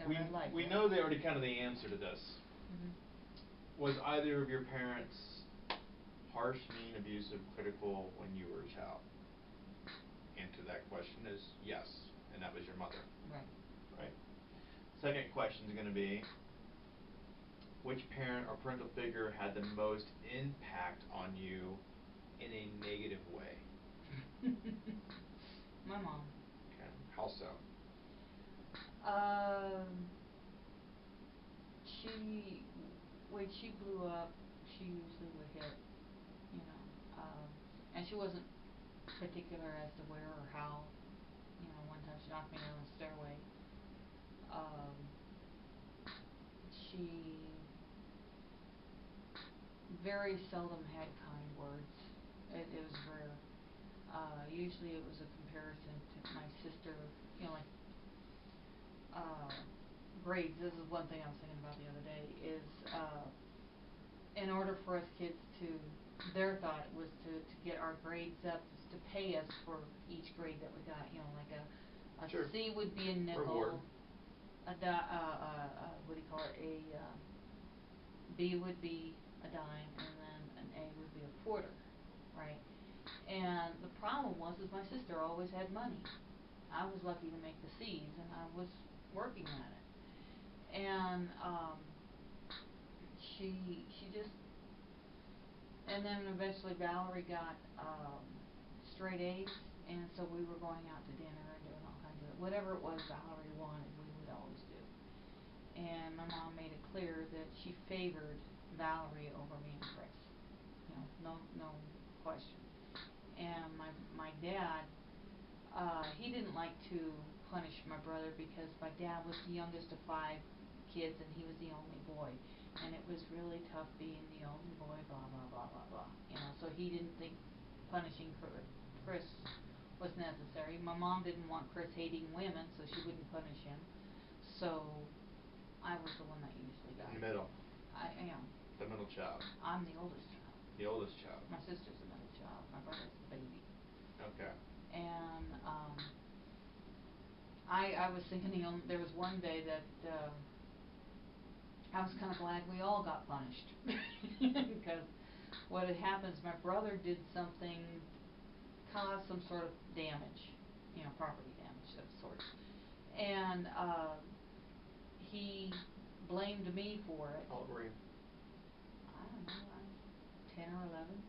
a red light. We know they already kind of the answer to this. Mhm. Was either of your parents harsh, mean, abusive, critical when you were a child? Answer to that question is yes, and that was your mother. Right. Right. Second question is going to be, which parent or parental figure had the most impact on you in a negative way? My mom. Okay. How so? She, when she blew up, she usually would hit, you know, and she wasn't particular as to where or how. You know, one time she knocked me down the stairway. Um, she very seldom had kind words. It was rare. Usually it was a comparison to my sister, you know, like grades. This is one thing I was thinking about the other day is in order for us kids to, their thought was to get our grades up, to pay us for each grade that we got. You know, like a Sure. C would be a nickel. Reward. What do you call it? A B would be a dime, and then an A would be a quarter, right? And the problem was, is my sister always had money. I was lucky to make the C's, and I was working at it. And she just, and then eventually Valerie got straight A's, and so we were going out to dinner and doing all kinds of, whatever it was Valerie wanted, we would always do. And my mom made it clear that she favored Valerie over me and Chris. You know, no question. And my dad, he didn't like to punish my brother because my dad was the youngest of 5 kids and he was the only boy. And it was really tough being the only boy, blah, blah, blah, blah, blah. You know, so he didn't think punishing Chris was necessary. My mom didn't want Chris hating women, so she wouldn't punish him. So I was the one that usually got In the middle. I am. The middle child. I'm the oldest child. The oldest child. My sister's the middle child. My brother's the baby. Okay. And I was thinking, you know, there was one day that I was kind of glad we all got punished because what had happened is my brother did something, caused some sort of damage, you know, property damage of sorts, and he blamed me for it. How old were you? I don't know, I was 10 or 11,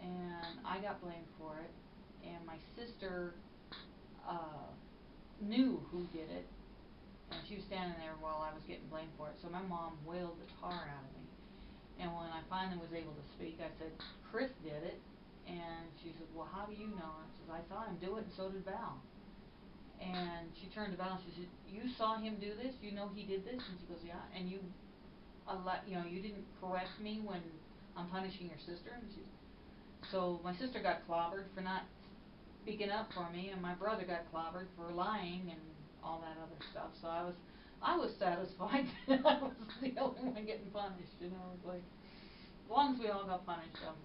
and I got blamed for it, and my sister knew who did it, and she was standing there while I was getting blamed for it, so my mom wailed the tar out of me. And when I finally was able to speak, I said, Chris did it. And she said, well, how do you know? I said, I saw him do it, and so did Val. And she turned to Val and she said, you saw him do this? You know he did this? And she goes, yeah. And you you didn't correct me when I'm punishing your sister? And so my sister got clobbered for not speaking up for me, and my brother got clobbered for lying and all that other stuff. So I was satisfied that I was the only one getting punished, you know. It's like, as long as we all got punished, I was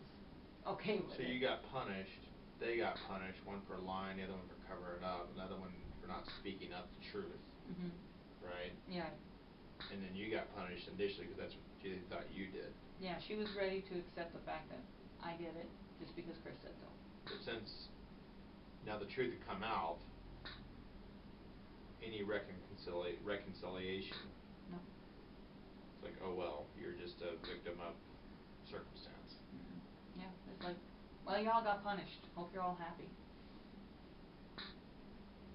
okay with it. So you got punished, they got punished, one for lying, the other one for covering it up, another one for not speaking up the truth. Mhm. Right? Yeah. And then you got punished initially because that's what she thought you did. Yeah, she was ready to accept the fact that I did it just because Chris said so. But since now the truth had come out, any reconciliation? No. It's like, oh well, you're just a victim of circumstance. Mm-hmm. Yeah, it's like, well, y'all got punished. Hope you're all happy.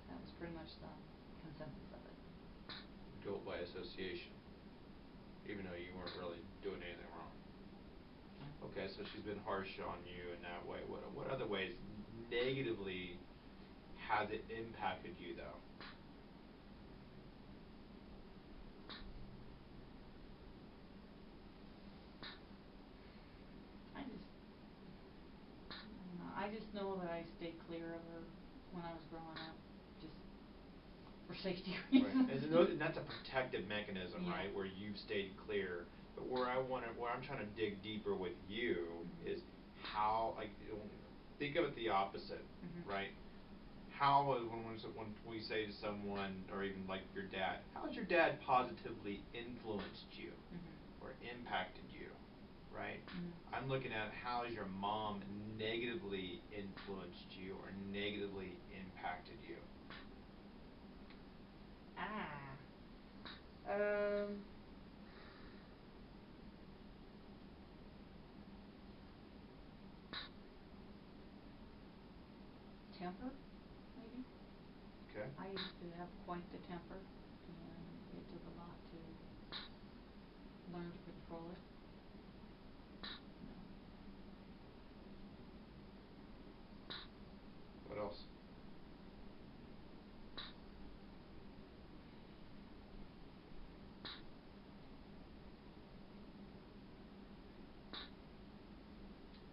That was pretty much the consensus of it. Guilt by association, even though you weren't really doing anything wrong. Okay, so she's been harsh on you in that way. What other ways negatively has it impacted you, though? I just know that I stayed clear of her when I was growing up, just for safety reasons. Right. And that's a protective mechanism, yeah. right? Where you've stayed clear. But where I'm trying to dig deeper with you is how, like, think of it the opposite, Mm-hmm. right? how when we say to someone, or even like your dad, how has your dad positively influenced you or impacted you, right? I'm looking at how has your mom negatively influenced you or negatively impacted you. Temper, maybe. Okay. I used to have quite the temper, and it took a lot to learn to control it. What else?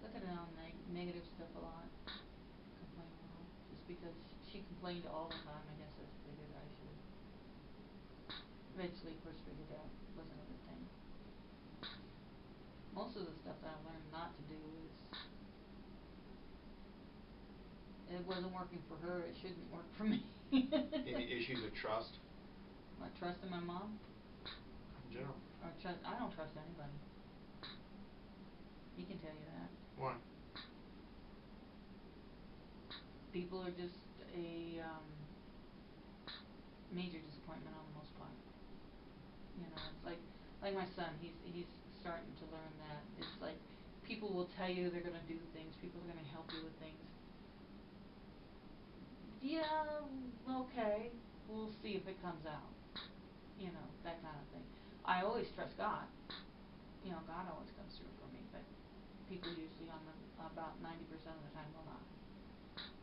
Looking at negative stuff a lot, complain a lot, just because she complained all the time. I guess I figured I should. Eventually, of course, figured that wasn't a good thing. Most of the stuff that I learned not to do is, it wasn't working for her, it shouldn't work for me. Any issues with trust? My trust in my mom? In general. I don't trust anybody. He can tell you that. Why? People are just a major disappointment on the most part. You know, it's like my son, he's starting to learn that. It's like people will tell you they're gonna do things, people are gonna help you with things. Yeah, okay, we'll see if it comes out. You know, that kind of thing. I always trust God. You know, God always comes through for me, but people usually about 90% of the time will not.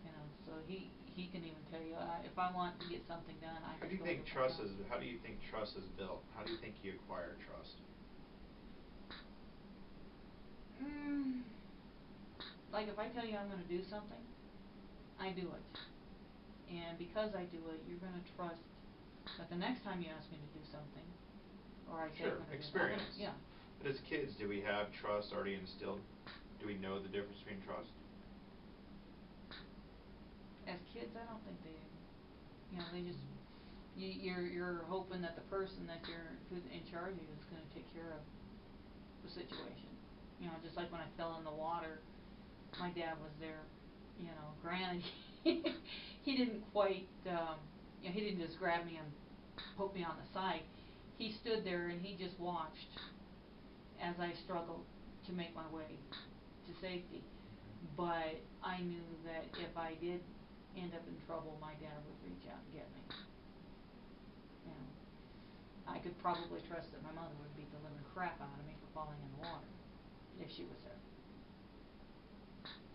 You know, so he can even tell you, if I want to get something done, I How just do you go think get trust myself. is? How do you think trust is built? How do you think you acquire trust? Like if I tell you I'm going to do something, I do it. And because I do it, you're going to trust that the next time you ask me to do something, or I say I'm going to do something, experience. yeah. But as kids, do we have trust already instilled? Do we know the difference between trust? As kids, I don't think they, you know, they just, you're hoping that the person who's in charge of you is going to take care of the situation. You know, just like when I fell in the water, my dad was there. You know, granted, he didn't quite, you know, he didn't just grab me and poke me on the side. He stood there and he just watched as I struggled to make my way to safety. But I knew that if I did end up in trouble, my dad would reach out and get me. You know, I could probably trust that my mother would beat the living crap out of me for falling in the water if she was there.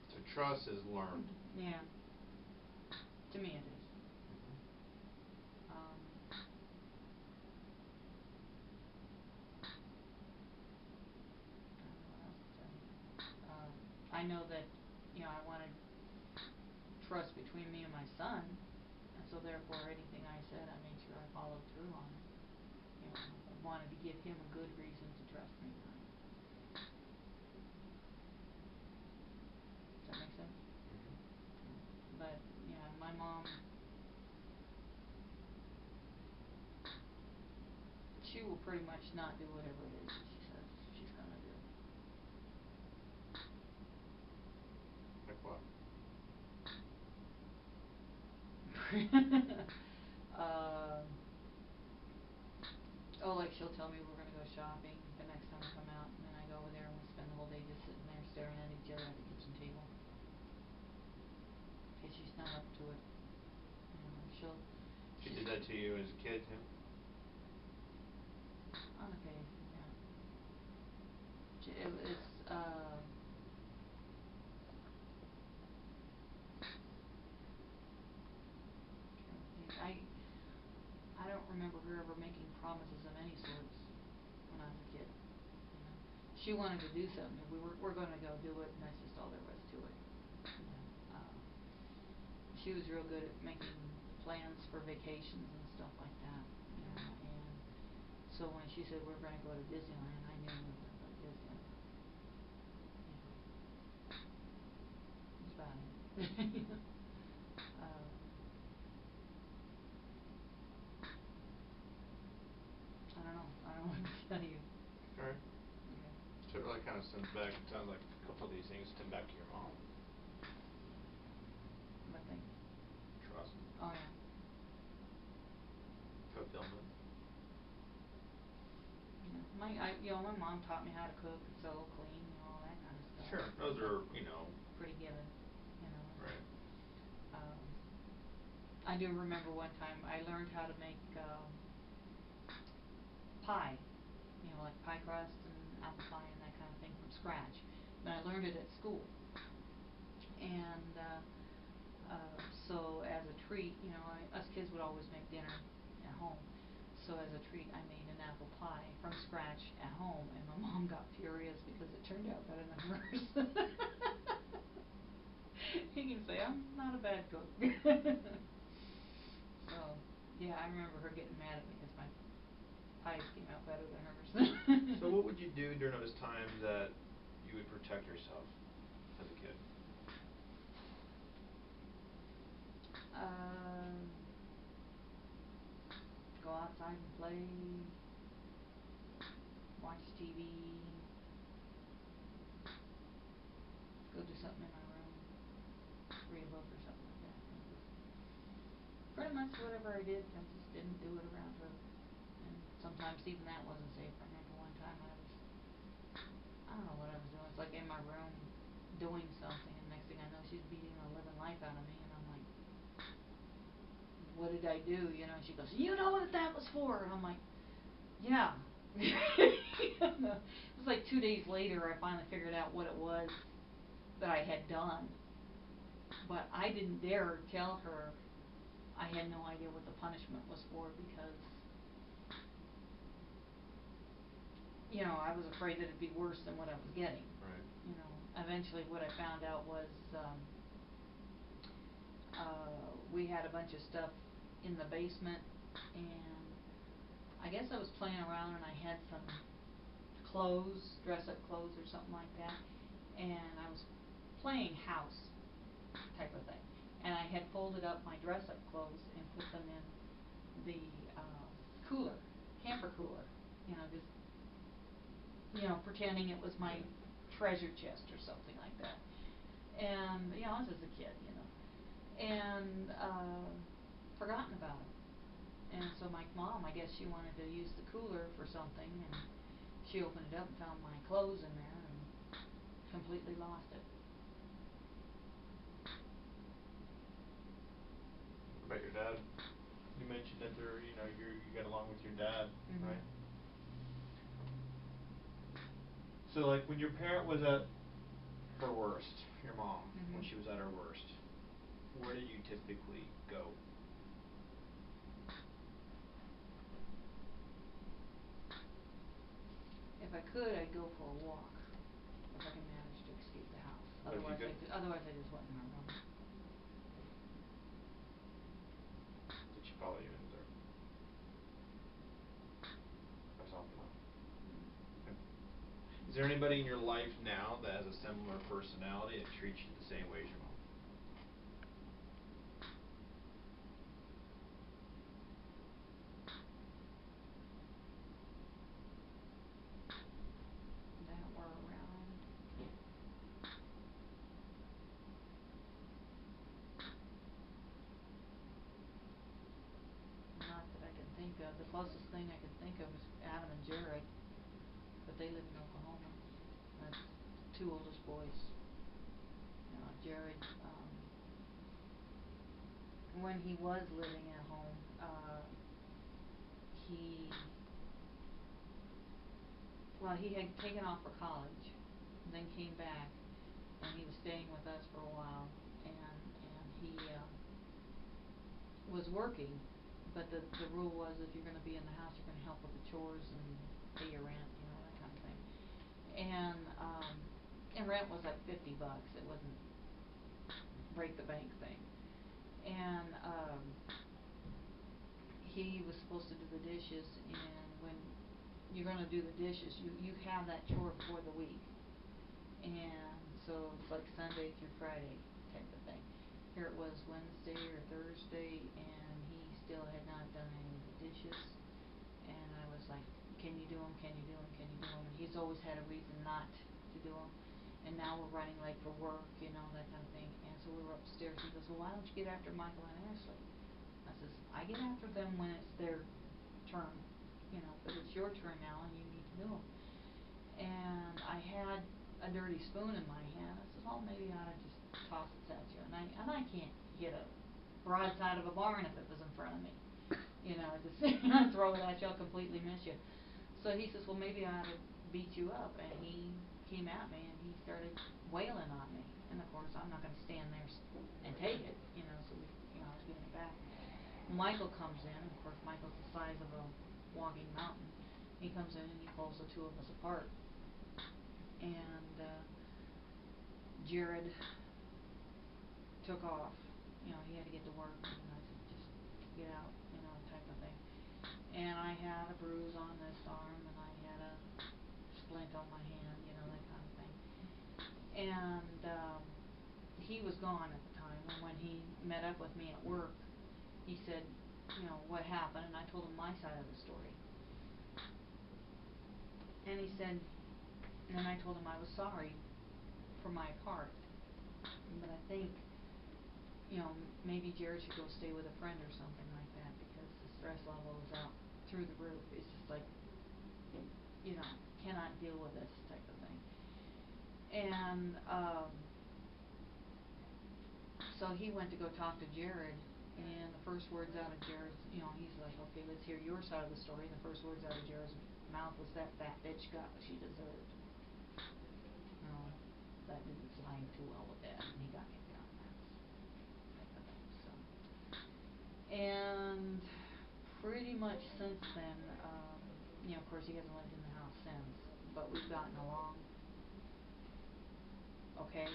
So trust is learned. Yeah. To me it is. I know that, you know, I wanted trust between me and my son, and so therefore anything I said, I made sure I followed through on it. You know, I wanted to give him a good reason to trust me. Does that make sense? But, yeah, my mom, she will pretty much not do whatever it is that she says she's gonna do. Like what? Like she'll tell me we're gonna go shopping the next time I come out, and then I go over there and we spend the whole day just sitting there staring at each other at the kitchen table. Okay, she's not up to it. You know, She did that to you as a kid too? On occasion, yeah. I don't remember her ever making promises of any sorts when I was a kid. You know, she wanted to do something. We're going to go do it, and that's just all there was to it. You know, she was real good at making plans for vacations and stuff like that. You know, and so when she said we're going to go to Disneyland, I knew we were going to go to Disneyland. You know, that's about it. kinda stems back, it sounds like a couple of these things stem back to your mom. What thing? Trust. Oh, yeah. Fulfillment. My mom taught me how to cook and sew, clean, all that kind of stuff. Sure, those are, pretty given, right. Um, I do remember one time I learned how to make pie, like pie crust and apple pie and that kind of thing from scratch. And I learned it at school. And so as a treat, us kids would always make dinner at home. So as a treat, I made an apple pie from scratch at home, and my mom got furious because it turned out better than hers. You can say I'm not a bad cook. So, yeah, I remember her getting mad at me because my pies came out better than hers. So what would you do during those times that you would protect yourself as a kid? Go outside and play, watch TV, go do something in my room, read a book or something like that. Pretty much whatever I did, I just didn't do it around her. And sometimes even that wasn't safe. I remember one time I don't know what I was doing. It's like in my room doing something, and next thing I know, she's beating the living life out of me, and I'm like, what did I do? She goes, you know what that was for? And I'm like, yeah. It was like 2 days later I finally figured out what it was that I had done. But I didn't dare tell her. I had no idea what the punishment was for because, I was afraid that it'd be worse than what I was getting. Right. Eventually what I found out was we had a bunch of stuff in the basement, and I guess I was playing around and I had some clothes, dress-up clothes or something like that, and I was playing house type of thing, and I had folded up my dress-up clothes and put them in the cooler, camper cooler, just pretending it was my treasure chest or something like that. And I was just a kid, and forgotten about it. And so my mom, I guess she wanted to use the cooler for something, and she opened it up and found my clothes in there and completely lost it. What about your dad? You mentioned that you get along with your dad, Mm-hmm. right? So like when your parent was at her worst, your mom, Mm-hmm. when she was at her worst, where did you typically go? If I could, I'd go for a walk, if I can manage to escape the house. But if you Otherwise, could- otherwise I just went in my room. Did she follow you in there? That's often not. Okay. Is there anybody in your life now that has a similar personality that treats you the same way as your mom? That were around. Not that I can think of. The closest thing I can think of is Adam and Jared, but they live in Oklahoma. That's the 2 oldest boys. Jared, when he was living at home, he had taken off for college, then came back, and he was staying with us for a while, and he was working, but the rule was if you're going to be in the house, you're going to help with the chores and pay your rent, that kind of thing. And rent was like $50. It wasn't break the bank thing. And he was supposed to do the dishes, and when you're going to do the dishes, you have that chore for the week. And so it's like Sunday through Friday type of thing. Here it was Wednesday or Thursday, and he still had not done any of the dishes. And I was like, can you do them, can you do them, can you do them? And he's always had a reason not to to do them, and now we're running late for work, you know, that kind of thing. And so we were upstairs. He goes, well, why don't you get after Michael and Ashley? I says, I get after them when it's their turn, you know, but it's your turn now and you need to do them. And I had a dirty spoon in my hand. I said, well, maybe I ought to just toss it at you. And I can't hit a broadside of a barn if it was in front of me. You know, just throw it at you, I'll completely miss you. So he says, well, maybe I ought to beat you up. And he came at me and he started wailing on me. And of course, I'm not going to stand there and take it, you know, so I was giving it back. Michael comes in, and of course, Michael's the size of a walking mountain. He comes in and he pulls the two of us apart. And Jared took off. You know, he had to get to work, and I said, just get out, you know, type of thing. And I had a bruise on this arm, and I had a splint on my hand, you know, that kind of thing. And he was gone at the time, and when he met up with me at work, he said, you know, what happened, and I told him my side of the story. And he said, and I told him I was sorry for my part, but I think, you know, maybe Jared should go stay with a friend or something like that, because the stress level is out through the roof. It's just like, you know, cannot deal with this type of thing. And so he went to go talk to Jared, and the first words out of Jared's, you know, he's like, okay, let's hear your side of the story. And the first words out of Jared's mouth was, that fat bitch got what she deserved. That didn't fly too well with that, and he got kicked out. Type of thing. So, and pretty much since then, you know, of course, he hasn't lived in the house since, but we've gotten along okay,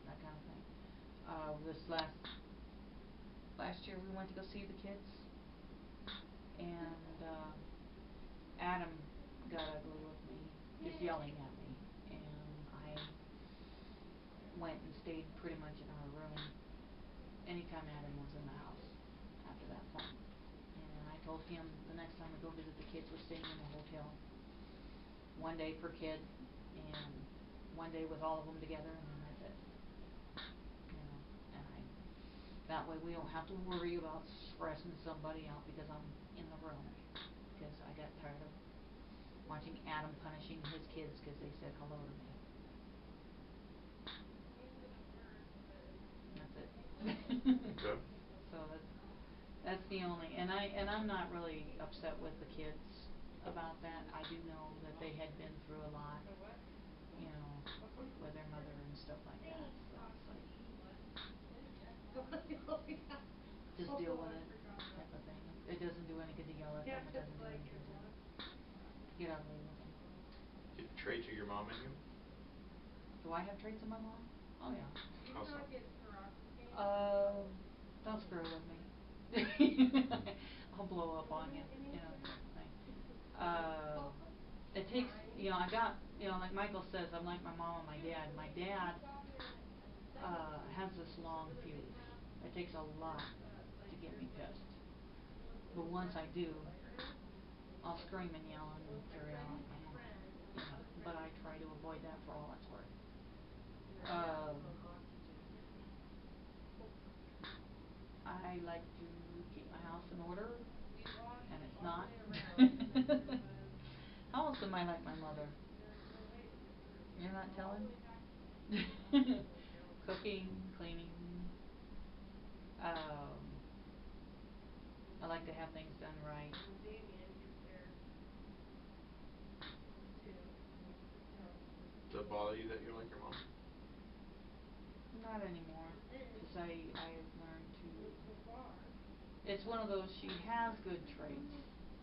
that kind of thing. This last year we went to go see the kids, and Adam got ugly with me, just yelling at me, and I went and stayed pretty much in our room anytime Adam was in the house after that point. And I told him the next time we go visit the kids, we're staying in a hotel, one day per kid, and one day with all of them together, and then that's it. You know, and that way we don't have to worry about stressing somebody out because I'm in the room, because I got tired of watching Adam punishing his kids because they said hello to me. That's it. Okay. So that's the only, and I'm not really upset with the kids about that. I do know that they had been through a lot, you know, with their mother and stuff like that. So it's like, just deal with it, type of thing. It doesn't do any good to yell at them. It doesn't do anything to get ugly with them. Did traits of your mom in you? Do I have traits of my mom? Oh yeah. How so? Don't screw with me. I'll blow up on you, you know, type of thing. It takes, you know, I got, you know, like Michael says, I'm like my mom and my dad. My dad has this long fuse. It takes a lot to get me pissed. But once I do, I'll scream and yell and carry on like my mom. You know, but I try to avoid that for all it's worth. I like to keep my house in order, and it's not. How else am I like my mother? You're not telling? Cooking, cleaning. I like to have things done right. Does it bother you that you're like your mom? Not anymore, because I've learned to. It's one of those, she has good traits,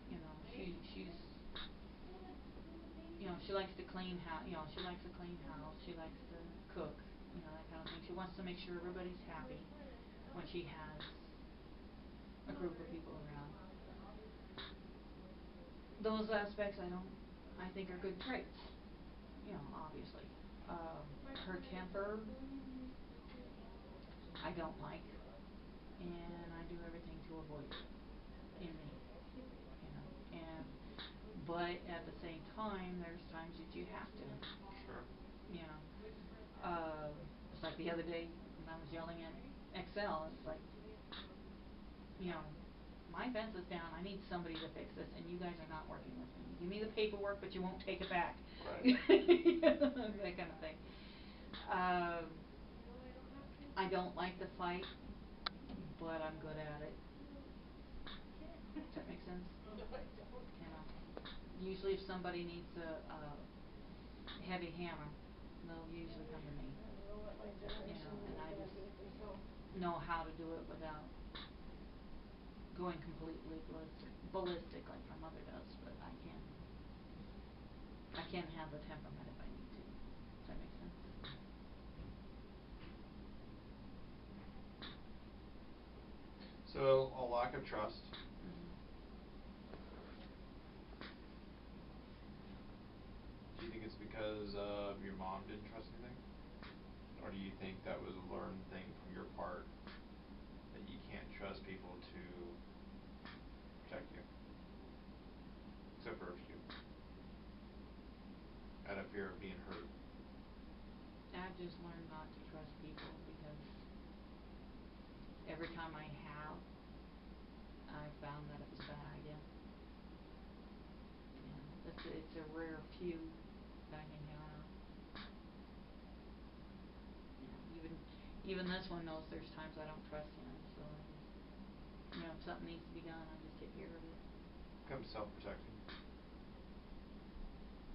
you know. She's, you know, she likes to clean house. You know, she likes to clean house. She likes to cook, you know, that kind of thing. She wants to make sure everybody's happy when she has a group of people around. Those aspects I think are good traits, you know, obviously. Her temper, I don't like, and I do everything to avoid it in me, you know. But at the same time, there's times that you have to. Sure. you know. It's like the other day when I was yelling at Excel, it's like, you know, my fence is down, I need somebody to fix this, and you guys are not working with me. You give me the paperwork, but you won't take it back. Right. That kind of thing. I don't like to fight, but I'm good at it. Does that make sense? You know, usually if somebody needs a heavy hammer, they'll usually come to me. You know, and I just know how to do it without going completely ballistic like my mother does, but I can have the temperament if I need to. Does that make sense? So, a lack of trust. Do you think it's because your mom didn't trust anything? Or do you think that was a learned thing from your part, that you can't trust people to protect you? Except for a few. Out of fear of being hurt. I've just learned not to trust people because every time I have, I've found that it was a bad idea. Yeah, it's a rare few that I can count on. Yeah, even this one knows there's times I don't trust him, so I just, you know, if something needs to be done, I just take care of it. Becomes self-protecting.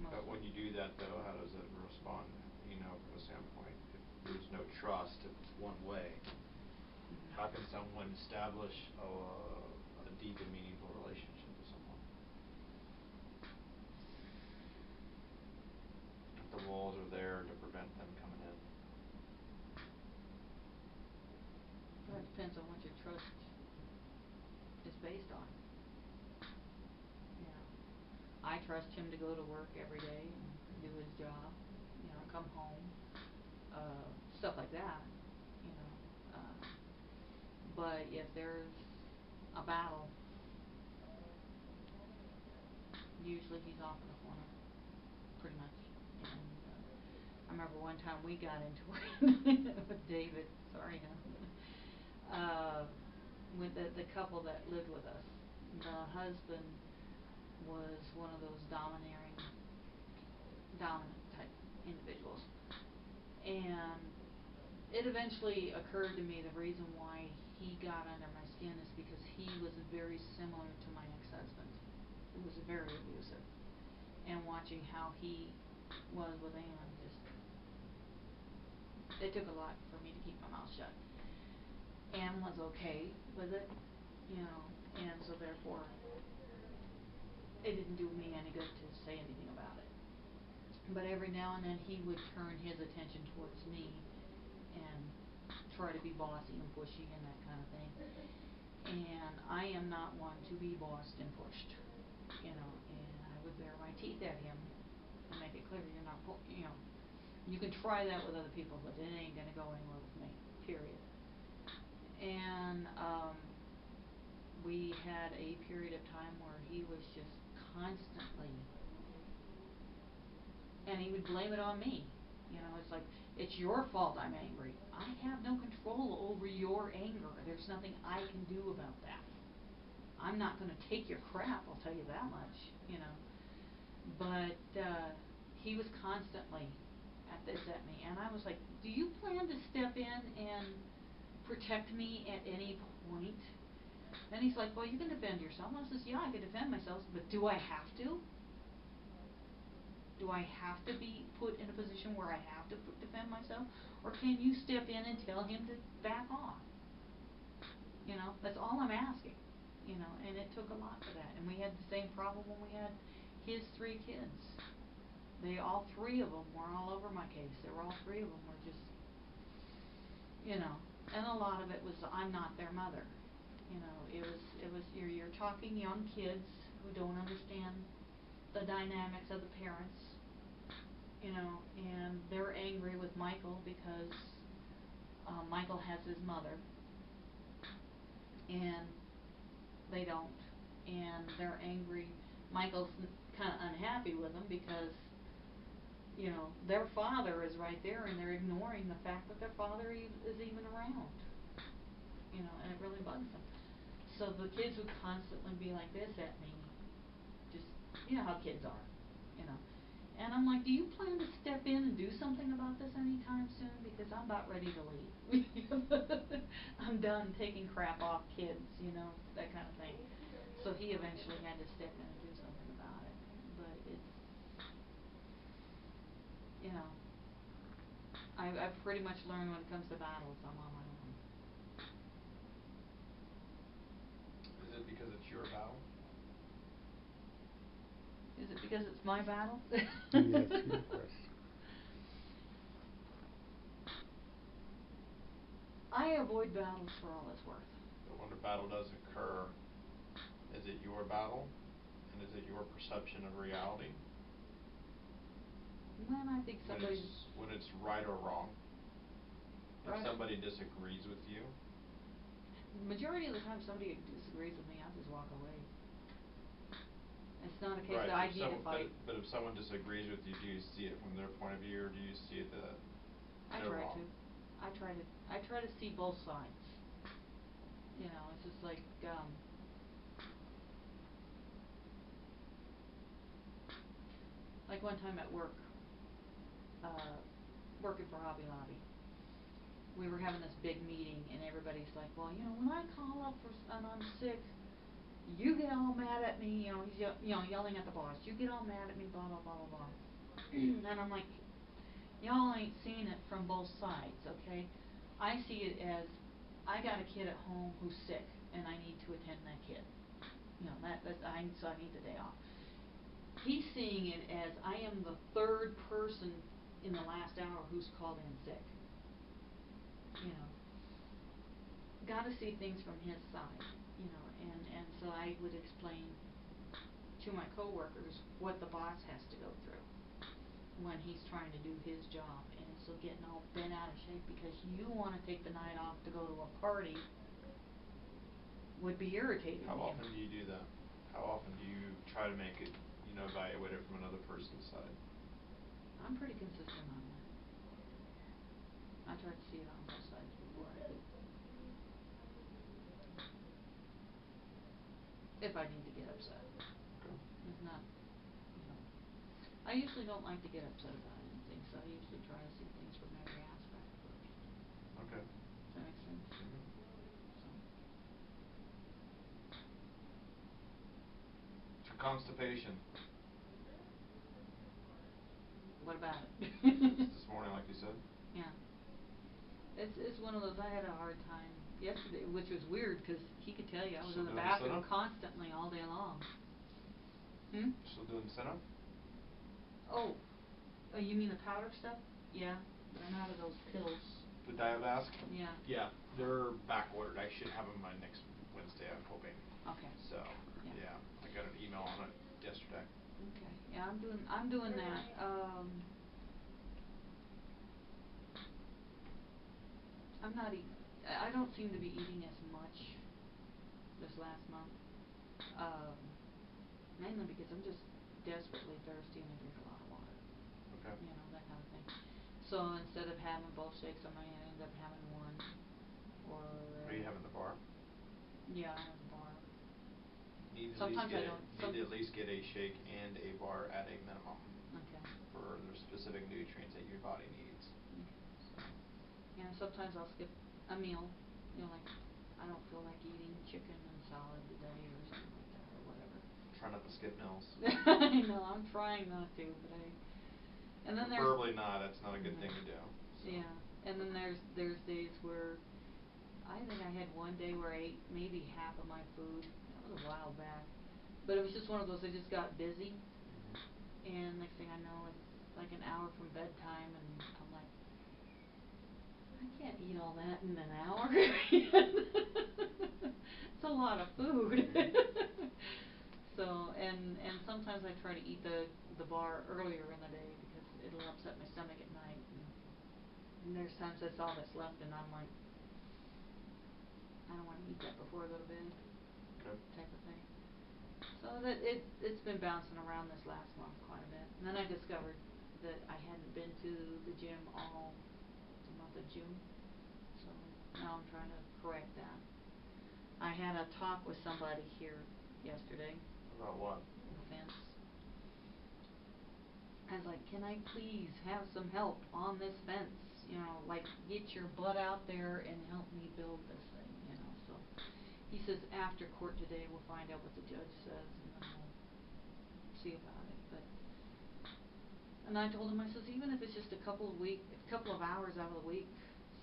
But Mostly. when you do that, though, how does it respond, you know, from a standpoint? If there's no trust, if it's one way, how can someone establish a deep and meaningful relationship with someone? If the walls are there to prevent them coming in. Well, it depends on what your trust is based on. You know, I trust him to go to work every day and do his job, you know, come home, stuff like that, you know. But if there's a battle, usually he's off in the corner, pretty much. And I remember one time we got into it with David, sorry, with the couple that lived with us. The husband was one of those dominant type individuals. And it eventually occurred to me the reason why he got under my skin is because he was very similar to my ex-husband, who was very abusive. And watching how he was with Ann, just, it took a lot for me to keep my mouth shut. Ann was okay with it, you know, and so therefore it didn't do me any good to say anything about it. But every now and then he would turn his attention towards me and try to be bossy and pushy and that kind of thing. And I am not one to be bossed and pushed, you know, and I would bare my teeth at him and make it clear you're not, you know, you can try that with other people, but it ain't gonna go anywhere with me, period. And we had a period of time where he was just constantly, and he would blame it on me. You know, it's like, it's your fault I'm angry. I have no control over your anger. There's nothing I can do about that. I'm not gonna take your crap, I'll tell you that much, you know. But he was constantly at this at me, and I was like, do you plan to step in and protect me at any point? And he's like, well, you can defend yourself. And I says, yeah, I can defend myself, but do I have to? Do I have to be put in a position where I have to defend myself? Or can you step in and tell him to back off? You know, that's all I'm asking. You know, and it took a lot for that. And we had the same problem when we had his 3 kids. All 3 of them were all over my case. All 3 of them were just, you know, and a lot of it was I'm not their mother. You know, it was you're talking young kids who don't understand the dynamics of the parents, you know, and they're angry with Michael because Michael has his mother and they don't, and they're angry. Michael's kind of unhappy with them because you know, their father is right there and they're ignoring the fact that their father is even around. You know, and it really bugs them. So the kids would constantly be like this at me, just, you know how kids are, you know. And I'm like, do you plan to step in and do something about this anytime soon? Because I'm about ready to leave. I'm done taking crap off kids, you know, that kind of thing. So he eventually had to step in and do something about it. But it's, you know, I've pretty much learned when it comes to battles, I'm on my own. Is it because it's your battle? Is it because it's my battle? Yes, yes. I avoid battles for all it's worth. But when a battle does occur, is it your battle? And is it your perception of reality? When I think somebody's... When it's right or wrong? Right. If somebody disagrees with you? The majority of the time somebody disagrees with me, I'll just walk away. It's not a case that I need to fight. But if someone disagrees with you, do you see it from their point of view, or do you see it that they're wrong? I try to see both sides. You know, it's just like, one time at work, working for Hobby Lobby, we were having this big meeting and everybody's like, well, you know, when I call up and I'm sick, you get all mad at me, you know, he's yelling at the boss, you get all mad at me, blah, blah, blah, blah, blah. And I'm like, y'all ain't seen it from both sides, okay? I see it as, I got a kid at home who's sick, and I need to attend that kid. You know, so I need the day off. He's seeing it as, I am the third person in the last hour who's called in sick. You know, gotta see things from his side, you know, and so I would explain to my coworkers what the boss has to go through when he's trying to do his job, and so getting all bent out of shape because you wanna take the night off to go to a party would be irritating. How often do you do that? How often do you try to make it, you know, evaluate it from another person's side? I'm pretty consistent on that. I try to see it on both sides before I do. If I need to get upset. Okay. It's not, you know, I usually don't like to get upset about anything, so I usually try to see things from every aspect first. Okay. Does that make sense? Mm-hmm. So constipation. What about it? This morning, like you said? Yeah. It's one of those, I had a hard time yesterday, which was weird, cause he could tell you I was Still in the doing bathroom sit-up? constantly all day long. Still doing sit-up? Oh, you mean the powder stuff? Yeah, but I'm out of those pills. The Diavasc? Yeah. Yeah, they're back ordered. I should have them by next Wednesday, I'm hoping. Okay. So, Yeah. yeah, I got an email on it yesterday. Okay, yeah, I'm doing that. I'm not I don't seem to be eating as much this last month. Mainly because I'm just desperately thirsty and I drink a lot of water. Okay. You know, that kind of thing. So instead of having both shakes, I might end up having one. Or Are you having the bar? yeah, I have a bar. Need to Sometimes I don't. at least get a shake and a bar at a minimum. Okay. For the specific nutrients that your body needs. Okay. Yeah, sometimes I'll skip a meal. You know, like I don't feel like eating chicken and salad today or something like that or whatever. Try not to skip meals. I know, I'm trying not to, but and then Preferably not, that's not a good thing to do. So. Yeah, and then there's days where I think I had one day where I ate maybe half of my food. That was a while back. But it was just one of those, I just got busy. Mm-hmm. And next thing I know, it's like an hour from bedtime and I'm like, I can't eat all that in an hour. It's a lot of food. So, and sometimes I try to eat the bar earlier in the day because it'll upset my stomach at night. And there's times that's all that's left and I'm like, I don't want to eat that before I go to bed. Okay. Type of thing. So that it's been bouncing around this last month quite a bit. And then I discovered that I hadn't been to the gym all the month of June, so now I'm trying to correct that. I had a talk with somebody here yesterday. About what? The fence. I was like, can I please have some help on this fence? You know, like, get your butt out there and help me build this thing, you know, so. He says after court today, we'll find out what the judge says, and then we'll see about it, but. And I told him, I says, even if it's just a couple of hours out of the week,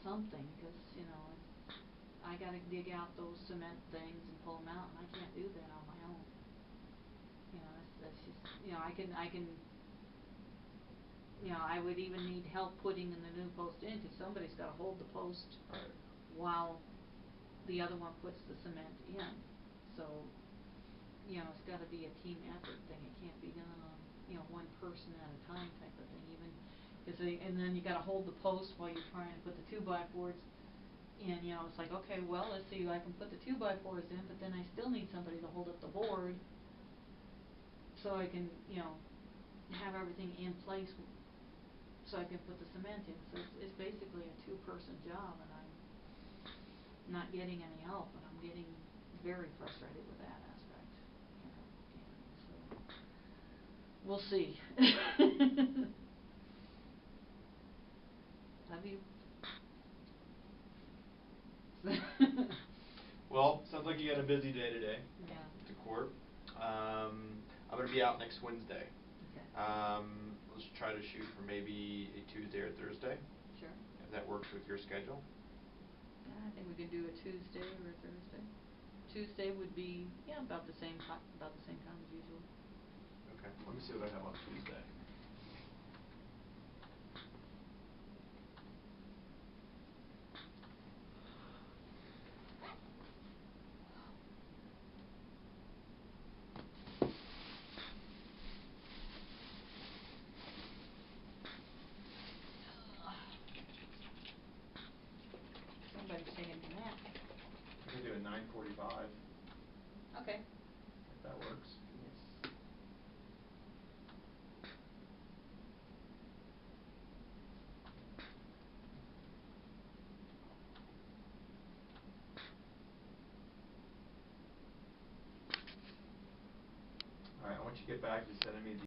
something, because, you know, I gotta dig out those cement things and pull them out, and I can't do that on my own. You know, that's just, you know, I can, you know, I would even need help putting in the new post in, cause somebody's gotta hold the post. Right. While the other one puts the cement in, so, you know, it's gotta be a team effort thing, it can't be done on, you know, one person at a time type of thing, even, cause and then you gotta hold the post while you're trying to put the 2x4s in, you know, it's like, okay, well, let's see, I can put the 2x4s in, but then I still need somebody to hold up the board, so I can, you know, have everything in place, so I can put the cement in, so it's basically a two-person job, and I'm not getting any help, and I'm getting very frustrated with that aspect, you know, and so, we'll see. Love you. Well, sounds like you got a busy day today. Yeah. To court. I'm gonna be out next Wednesday. Okay. Let's try to shoot for maybe a Tuesday or Thursday. Sure. If that works with your schedule. Yeah, I think we could do a Tuesday or a Thursday. Tuesday would be, yeah, about the same time as usual. Okay, let me see what I have on Tuesday. Somebody's taking a nap. I can do a 9:45. Okay. If that works. Yes. Alright, I want you to get back to sending me the